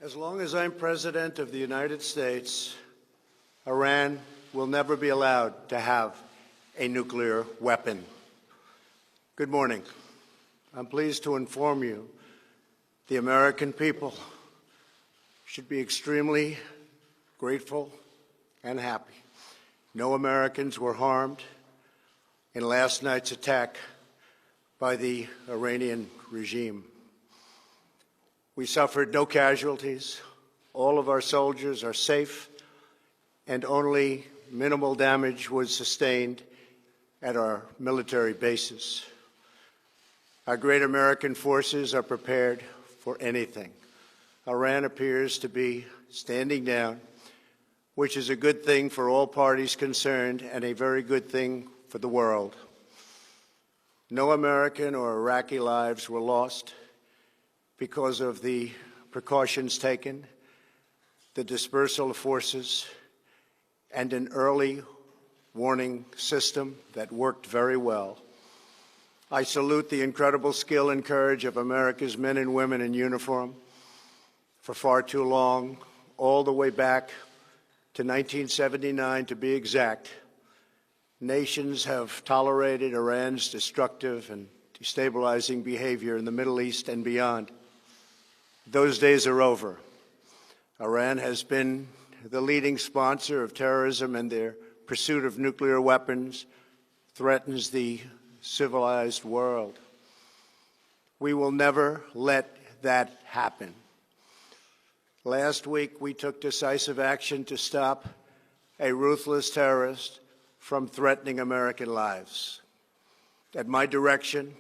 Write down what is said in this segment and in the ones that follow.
As long as I'm President of the United States, Iran will never be allowed to have a nuclear weapon. Good morning. I'm pleased to inform you the American people should be extremely grateful and happy. No Americans were harmed in last night's attack by the Iranian regime. We suffered no casualties. All of our soldiers are safe, and only minimal damage was sustained at our military bases. Our great American forces are prepared for anything. Iran appears to be standing down, which is a good thing for all parties concerned and a very good thing for the world. No American or Iraqi lives were lost because of the precautions taken, the dispersal of forces, and an early warning system that worked very well. I salute the incredible skill and courage of America's men and women in uniform. For far too long, all the way back to 1979 to be exact, nations have tolerated Iran's destructive and destabilizing behavior in the Middle East and beyond. Those days are over. Iran has been the leading sponsor of terrorism, and their pursuit of nuclear weapons threatens the civilized world. We will never let that happen. Last week, we took decisive action to stop a ruthless terrorist from threatening American lives. At my direction,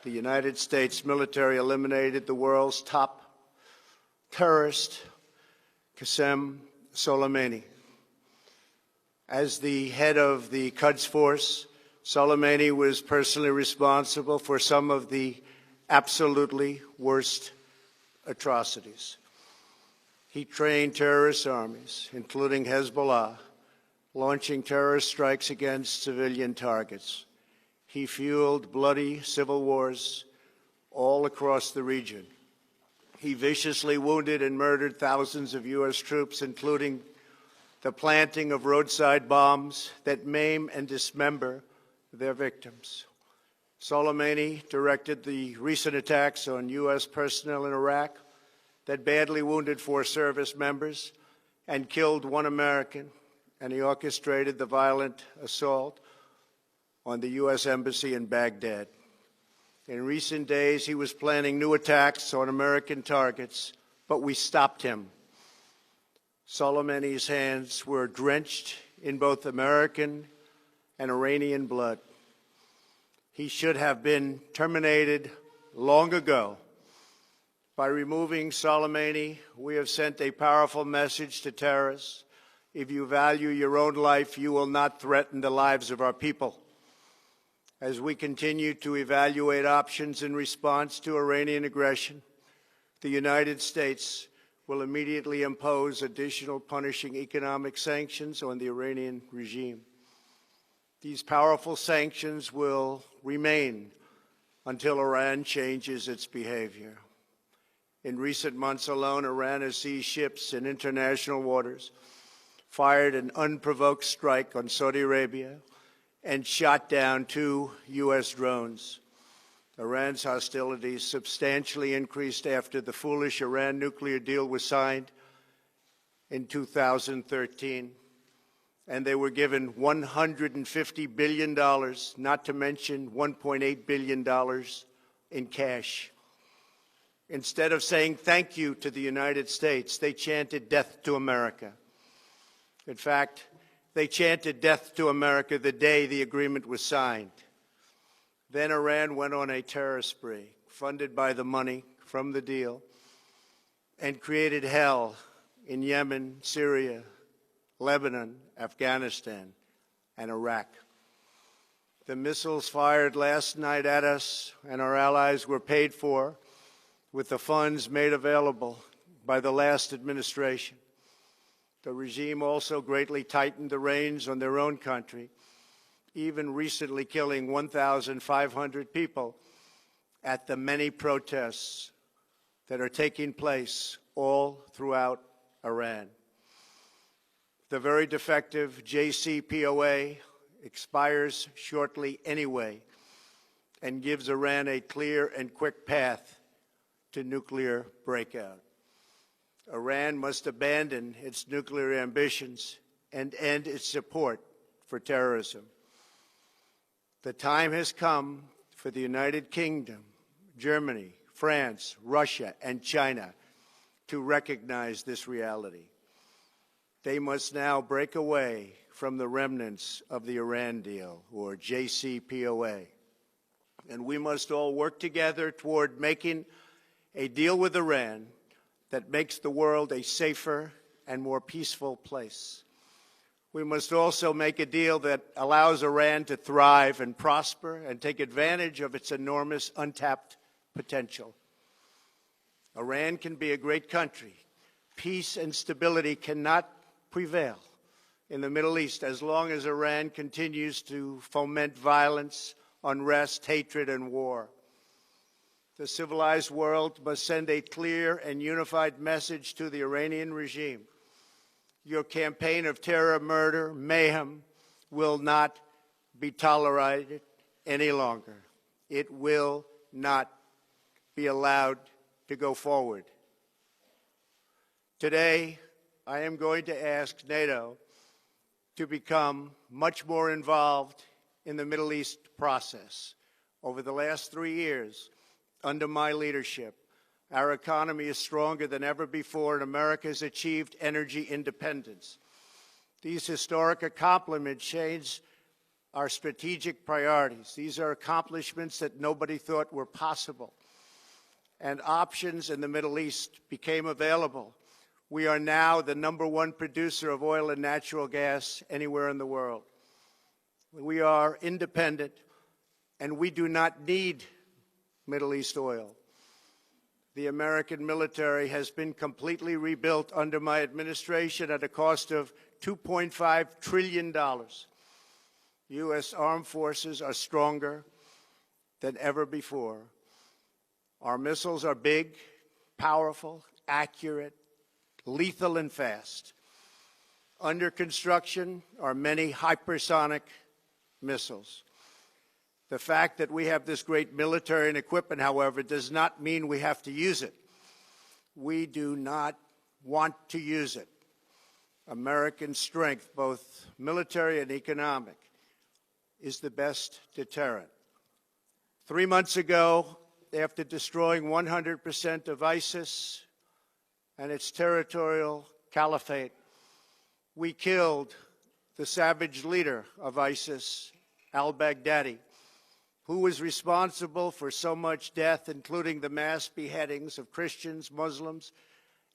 the United States military eliminated the world's top terrorist, Qasem Soleimani. As the head of the Quds Force, Soleimani was personally responsible for some of the absolutely worst atrocities. He trained terrorist armies, including Hezbollah, launching terrorist strikes against civilian targets. He fueled bloody civil wars all across the region. He viciously wounded and murdered thousands of U.S. troops, including the planting of roadside bombs that maim and dismember their victims. Soleimani directed the recent attacks on U.S. personnel in Iraq that badly wounded 4 service members and killed 1 American, and he orchestrated the violent assault on the U.S. Embassy in Baghdad. In recent days, he was planning new attacks on American targets, but we stopped him. Soleimani's hands were drenched in both American and Iranian blood. He should have been terminated long ago. By removing Soleimani, we have sent a powerful message to terrorists. If you value your own life, you will not threaten the lives of our people. As we continue to evaluate options in response to Iranian aggression, the United States will immediately impose additional punishing economic sanctions on the Iranian regime. These powerful sanctions will remain until Iran changes its behavior. In recent months alone, Iran has seized ships in international waters, fired an unprovoked strike on Saudi Arabia, and shot down 2 U.S. drones. Iran's hostilities substantially increased after the foolish Iran nuclear deal was signed in 2013, and they were given $150 billion, not to mention $1.8 billion in cash. Instead of saying thank you to the United States, they chanted death to America. In fact, they chanted death to America the day the agreement was signed. Then Iran went on a terror spree, funded by the money from the deal, and created hell in Yemen, Syria, Lebanon, Afghanistan, and Iraq. The missiles fired last night at us and our allies were paid for with the funds made available by the last administration. The regime also greatly tightened the reins on their own country, even recently killing 1,500 people at the many protests that are taking place all throughout Iran. The very defective JCPOA expires shortly anyway and gives Iran a clear and quick path to nuclear breakout. Iran must abandon its nuclear ambitions and end its support for terrorism. The time has come for the United Kingdom, Germany, France, Russia, and China to recognize this reality. They must now break away from the remnants of the Iran deal, or JCPOA. And we must all work together toward making a deal with Iran that makes the world a safer and more peaceful place. We must also make a deal that allows Iran to thrive and prosper and take advantage of its enormous untapped potential. Iran can be a great country. Peace and stability cannot prevail in the Middle East as long as Iran continues to foment violence, unrest, hatred, and war. The civilized world must send a clear and unified message to the Iranian regime. Your campaign of terror, murder, mayhem will not be tolerated any longer. It will not be allowed to go forward. Today, I am going to ask NATO to become much more involved in the Middle East process. Over the last 3 years, under my leadership, our economy is stronger than ever before, and America has achieved energy independence. These historic accomplishments change our strategic priorities. These are accomplishments that nobody thought were possible. And options in the Middle East became available. We are now the #1 producer of oil and natural gas anywhere in the world. We are independent, and we do not need Middle East oil. The American military has been completely rebuilt under my administration at a cost of $2.5 trillion. U.S. armed forces are stronger than ever before. Our missiles are big, powerful, accurate, lethal, and fast. Under construction are many hypersonic missiles. The fact that we have this great military and equipment, however, does not mean we have to use it. We do not want to use it. American strength, both military and economic, is the best deterrent. 3 months ago, after destroying 100% of ISIS and its territorial caliphate, we killed the savage leader of ISIS, al-Baghdadi, who was responsible for so much death, including the mass beheadings of Christians, Muslims,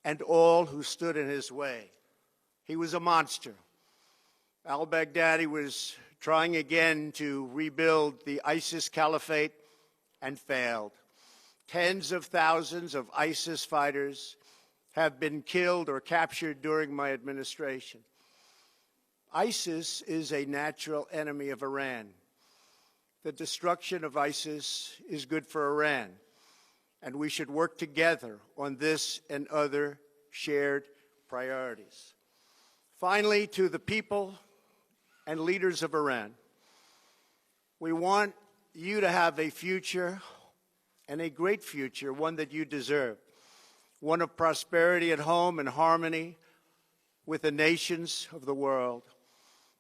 and all who stood in his way. He was a monster. Al-Baghdadi was trying again to rebuild the ISIS caliphate and failed. Tens of thousands of ISIS fighters have been killed or captured during my administration. ISIS is a natural enemy of Iran. The destruction of ISIS is good for Iran, and we should work together on this and other shared priorities. Finally, to the people and leaders of Iran, we want you to have a future, and a great future, one that you deserve, one of prosperity at home and harmony with the nations of the world.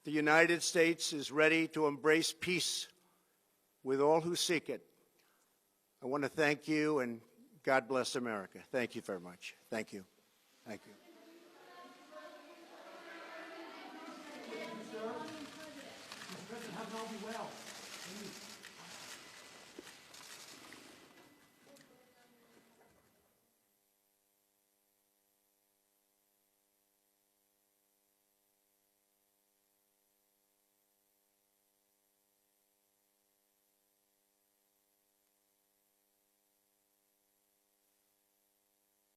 The United States is ready to embrace peace with all who seek it. I want to thank you, and God bless America. Thank you very much. Thank you. Thank you. Mr. President, have all be well.